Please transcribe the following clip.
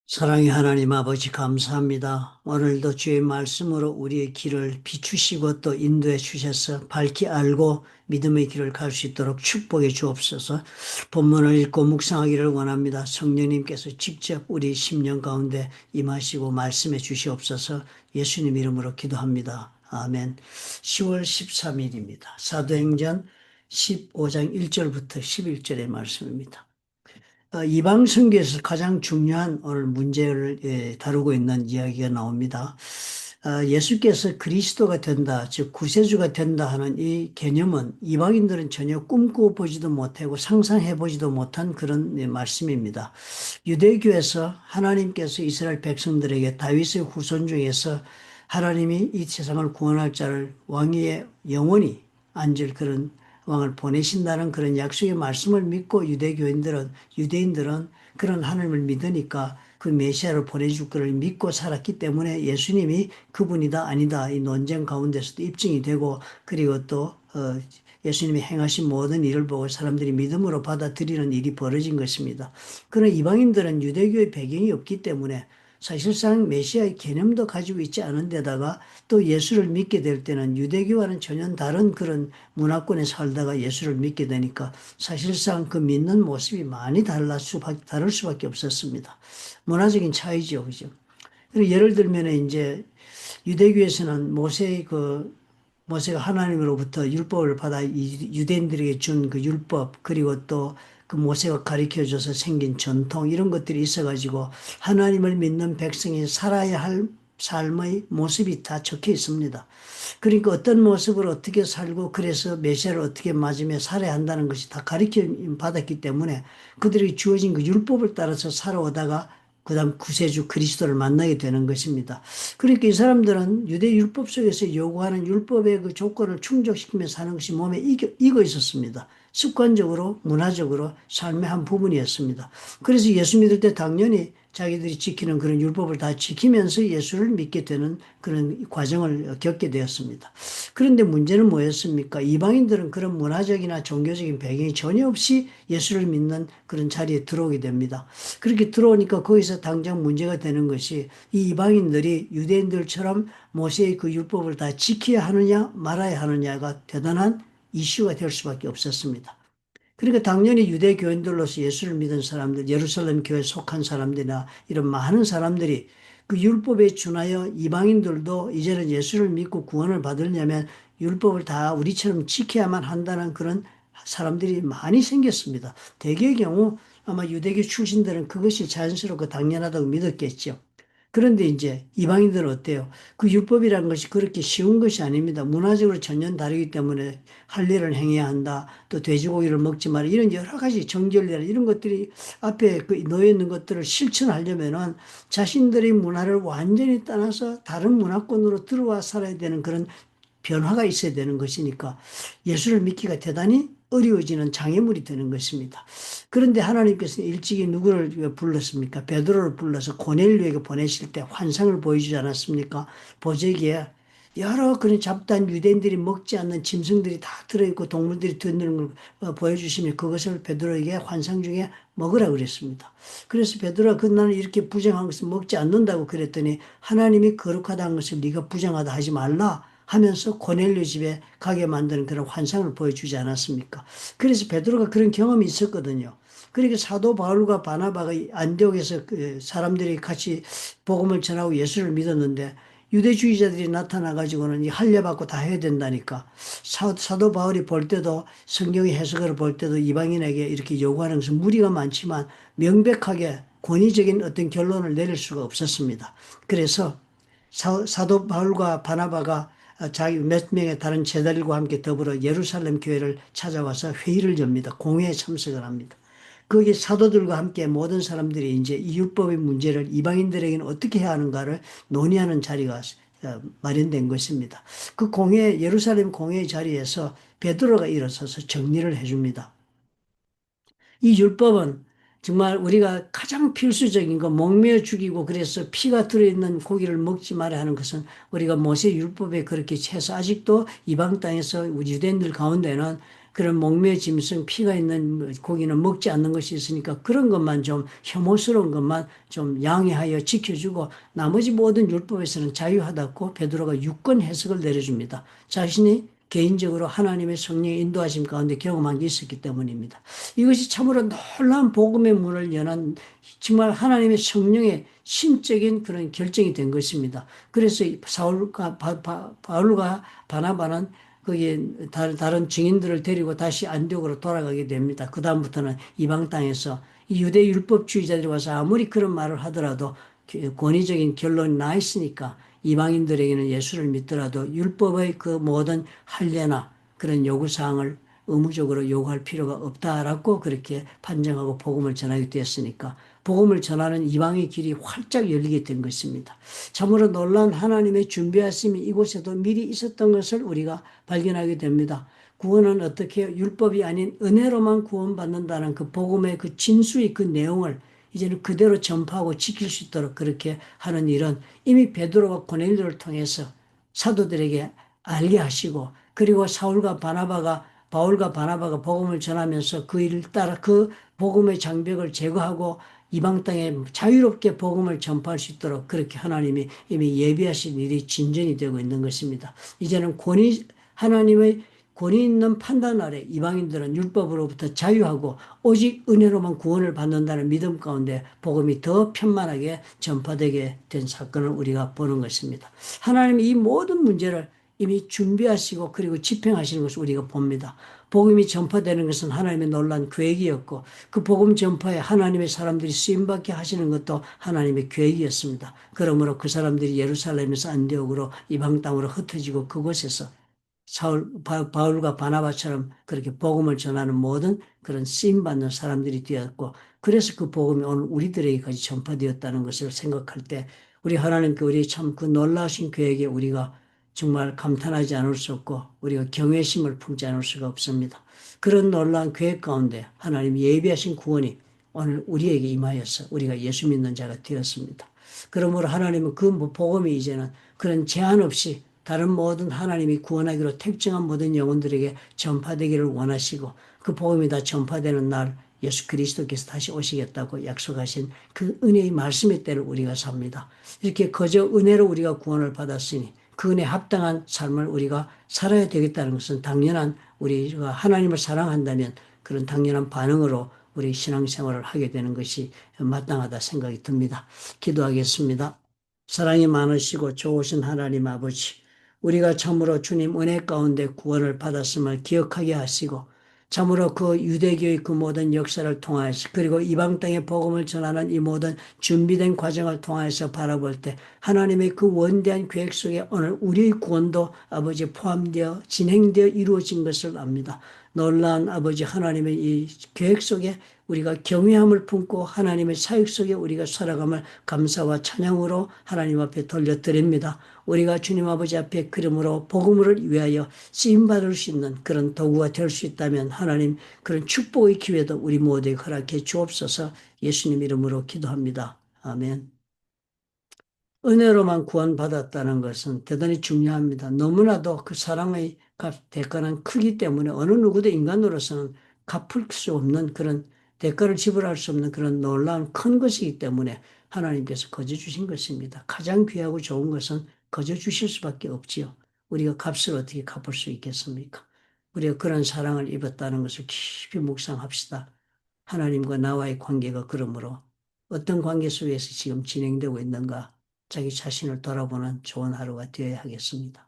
사랑의 하나님 아버지 감사합니다. 오늘도 주의 말씀으로 우리의 길을 비추시고 또 인도해 주셔서 밝히 알고 믿음의 길을 갈 수 있도록 축복해 주옵소서. 본문을 읽고 묵상하기를 원합니다. 성령님께서 직접 우리 심령 가운데 임하시고 말씀해 주시옵소서. 예수님 이름으로 기도합니다. 아멘. 10월 13일입니다. 사도행전 15장 1절부터 11절의 말씀입니다. 이방 선교에서 가장 중요한 오늘 문제를 다루고 있는 이야기가 나옵니다. 예수께서 그리스도가 된다, 즉 구세주가 된다 하는 이 개념은 이방인들은 전혀 꿈꿔보지도 못하고 상상해보지도 못한 그런 말씀입니다. 유대교에서 하나님께서 이스라엘 백성들에게 다윗의 후손 중에서 하나님이 이 세상을 구원할 자를 왕위에 영원히 앉을 그런 왕을 보내신다는 그런 약속의 말씀을 믿고 유대인들은 그런 하나님을 믿으니까 그 메시아를 보내줄 것을 믿고 살았기 때문에 예수님이 그분이다 아니다 이 논쟁 가운데서도 입증이 되고, 그리고 또 예수님이 행하신 모든 일을 보고 사람들이 믿음으로 받아들이는 일이 벌어진 것입니다. 그러나 이방인들은 유대교의 배경이 없기 때문에 사실상 메시아의 개념도 가지고 있지 않은 데다가 또 예수를 믿게 될 때는 유대교와는 전혀 다른 그런 문화권에 살다가 예수를 믿게 되니까 사실상 그 믿는 모습이 많이 다를 수밖에 없었습니다. 문화적인 차이죠, 그죠? 그리고 예를 들면 이제 유대교에서는 모세가 하나님으로부터 율법을 받아 유대인들에게 준 그 율법, 그리고 또 그 모세가 가르쳐 줘서 생긴 전통, 이런 것들이 있어가지고 하나님을 믿는 백성이 살아야 할 삶의 모습이 다 적혀 있습니다. 그러니까 어떤 모습으로 어떻게 살고 그래서 메시아를 어떻게 맞으며 살아야 한다는 것이 다 가르쳐 받았기 때문에 그들이 주어진 그 율법을 따라서 살아오다가 그다음 구세주 그리스도를 만나게 되는 것입니다. 그러니까 이 사람들은 유대 율법 속에서 요구하는 율법의 그 조건을 충족시키며 사는 것이 몸에 익어 있었습니다. 습관적으로, 문화적으로 삶의 한 부분이었습니다. 그래서 예수 믿을 때 당연히 자기들이 지키는 그런 율법을 다 지키면서 예수를 믿게 되는 그런 과정을 겪게 되었습니다. 그런데 문제는 뭐였습니까? 이방인들은 그런 문화적이나 종교적인 배경이 전혀 없이 예수를 믿는 그런 자리에 들어오게 됩니다. 그렇게 들어오니까 거기서 당장 문제가 되는 것이 이 이방인들이 유대인들처럼 모세의 그 율법을 다 지켜야 하느냐 말아야 하느냐가 대단한 이슈가 될 수밖에 없었습니다. 그러니까 당연히 유대 교인들로서 예수를 믿은 사람들, 예루살렘 교회에 속한 사람들이나 이런 많은 사람들이 그 율법에 준하여 이방인들도 이제는 예수를 믿고 구원을 받으려면 율법을 다 우리처럼 지켜야만 한다는 그런 사람들이 많이 생겼습니다. 대개의 경우 아마 유대교 출신들은 그것이 자연스럽고 당연하다고 믿었겠죠. 그런데 이제 이방인들은 어때요? 그 율법이라는 것이 그렇게 쉬운 것이 아닙니다. 문화적으로 전혀 다르기 때문에 할 일을 행해야 한다. 또 돼지고기를 먹지 마라. 이런 여러 가지 정결례 이런 것들이 앞에 그 놓여 있는 것들을 실천하려면은 자신들의 문화를 완전히 떠나서 다른 문화권으로 들어와 살아야 되는 그런 변화가 있어야 되는 것이니까 예수를 믿기가 대단히 어려워지는 장애물이 되는 것입니다. 그런데 하나님께서는 일찍이 누구를 불렀습니까? 베드로를 불러서 고넬료에게 보내실 때 환상을 보여주지 않았습니까? 보자기에 여러 그런 잡다한 유대인들이 먹지 않는 짐승들이 다 들어있고 동물들이 들어있는 걸 보여주시며 그것을 베드로에게 환상 중에 먹으라 그랬습니다. 그래서 베드로가 그날은 이렇게 부정한 것을 먹지 않는다고 그랬더니 하나님이 거룩하다는 것을 네가 부정하다 하지 말라 하면서 고넬료 집에 가게 만드는 그런 환상을 보여주지 않았습니까? 그래서 베드로가 그런 경험이 있었거든요. 그러니까 사도 바울과 바나바가 안디옥에서 그 사람들이 같이 복음을 전하고 예수를 믿었는데 유대주의자들이 나타나가지고는 이 할례받고 다 해야 된다니까. 사도 바울이 볼 때도 성경의 해석을 볼 때도 이방인에게 이렇게 요구하는 것은 무리가 많지만 명백하게 권위적인 어떤 결론을 내릴 수가 없었습니다. 그래서 사도 바울과 바나바가 자기 몇 명의 다른 제자들과 함께 더불어 예루살렘 교회를 찾아와서 회의를 엽니다. 공회에 참석을 합니다. 거기 사도들과 함께 모든 사람들이 이제 이 율법의 문제를 이방인들에게는 어떻게 해야 하는가를 논의하는 자리가 마련된 것입니다. 그 예루살렘 공회의 자리에서 베드로가 일어서서 정리를 해줍니다. 이 율법은 정말 우리가 가장 필수적인 거 목매어 죽이고 그래서 피가 들어있는 고기를 먹지 말아야 하는 것은 우리가 모세 율법에 그렇게 해서 아직도 이방 땅에서 우리 유대인들 가운데는 그런 목매 짐승 피가 있는 고기는 먹지 않는 것이 있으니까 그런 것만 좀 혐오스러운 것만 좀 양해하여 지켜주고 나머지 모든 율법에서는 자유하다고 베드로가 유권 해석을 내려줍니다. 자신이 개인적으로 하나님의 성령의 인도하심 가운데 경험한 게 있었기 때문입니다. 이것이 참으로 놀라운 복음의 문을 여는 정말 하나님의 성령의 신적인 그런 결정이 된 것입니다. 그래서 사울과 바울과 바나바는 거기에 다른 증인들을 데리고 다시 안디옥으로 돌아가게 됩니다. 그 다음부터는 이방 땅에서 이 유대 율법주의자들이 와서 아무리 그런 말을 하더라도 권위적인 결론이 나 있으니까 이방인들에게는 예수를 믿더라도 율법의 그 모든 할례나 그런 요구사항을 의무적으로 요구할 필요가 없다라고 그렇게 판정하고 복음을 전하게 되었으니까 복음을 전하는 이방의 길이 활짝 열리게 된 것입니다. 참으로 놀라운 하나님의 준비하심이 이곳에도 미리 있었던 것을 우리가 발견하게 됩니다. 구원은 어떻게 율법이 아닌 은혜로만 구원받는다는 그 복음의 그 진수의 그 내용을 이제는 그대로 전파하고 지킬 수 있도록 그렇게 하는 일은 이미 베드로와 고넬료를 통해서 사도들에게 알게 하시고 그리고 바울과 바나바가 복음을 전하면서 그 일을 따라 그 복음의 장벽을 제거하고 이방 땅에 자유롭게 복음을 전파할 수 있도록 그렇게 하나님이 이미 예비하신 일이 진전이 되고 있는 것입니다. 이제는 하나님의 권위 있는 판단 아래 이방인들은 율법으로부터 자유하고 오직 은혜로만 구원을 받는다는 믿음 가운데 복음이 더 편만하게 전파되게 된 사건을 우리가 보는 것입니다. 하나님이 이 모든 문제를 이미 준비하시고 그리고 집행하시는 것을 우리가 봅니다. 복음이 전파되는 것은 하나님의 놀라운 계획이었고 그 복음 전파에 하나님의 사람들이 쓰임받게 하시는 것도 하나님의 계획이었습니다. 그러므로 그 사람들이 예루살렘에서 안디옥으로 이방 땅으로 흩어지고 그곳에서 바울과 바나바처럼 그렇게 복음을 전하는 모든 그런 쓰임받는 사람들이 되었고, 그래서 그 복음이 오늘 우리들에게까지 전파되었다는 것을 생각할 때, 우리 하나님께 우리 참 그 놀라우신 계획에 우리가 정말 감탄하지 않을 수 없고, 우리가 경외심을 품지 않을 수가 없습니다. 그런 놀라운 계획 가운데 하나님 예비하신 구원이 오늘 우리에게 임하여서 우리가 예수 믿는 자가 되었습니다. 그러므로 하나님은 그 복음이 이제는 그런 제한 없이 다른 모든 하나님이 구원하기로 택정한 모든 영혼들에게 전파되기를 원하시고 그 복음이 다 전파되는 날 예수 그리스도께서 다시 오시겠다고 약속하신 그 은혜의 말씀의 때를 우리가 삽니다. 이렇게 거저 은혜로 우리가 구원을 받았으니 그 은혜에 합당한 삶을 우리가 살아야 되겠다는 것은 당연한 우리가 하나님을 사랑한다면 그런 당연한 반응으로 우리 신앙생활을 하게 되는 것이 마땅하다 생각이 듭니다. 기도하겠습니다. 사랑이 많으시고 좋으신 하나님 아버지, 우리가 참으로 주님 은혜 가운데 구원을 받았음을 기억하게 하시고 참으로 그 유대교의 그 모든 역사를 통하여서 그리고 이방 땅에 복음을 전하는 이 모든 준비된 과정을 통하여서 바라볼 때 하나님의 그 원대한 계획 속에 오늘 우리의 구원도 아버지 포함되어 진행되어 이루어진 것을 압니다. 놀라운 아버지 하나님의 이 계획 속에 우리가 경외함을 품고 하나님의 사역 속에 우리가 살아감을 감사와 찬양으로 하나님 앞에 돌려드립니다. 우리가 주님 아버지 앞에 그러므로 복음을 위하여 쓰임받을 수 있는 그런 도구가 될 수 있다면 하나님 그런 축복의 기회도 우리 모두에게 허락해 주옵소서. 예수님 이름으로 기도합니다. 아멘. 은혜로만 구원받았다는 것은 대단히 중요합니다. 너무나도 그 사랑의 대가는 크기 때문에 어느 누구도 인간으로서는 갚을 수 없는 그런 대가를 지불할 수 없는 그런 놀라운 큰 것이기 때문에 하나님께서 거저 주신 것입니다. 가장 귀하고 좋은 것은 거저 주실 수밖에 없지요. 우리가 값을 어떻게 갚을 수 있겠습니까? 우리가 그런 사랑을 입었다는 것을 깊이 묵상합시다. 하나님과 나와의 관계가 그러므로 어떤 관계 속에서 지금 진행되고 있는가 자기 자신을 돌아보는 좋은 하루가 되어야 하겠습니다.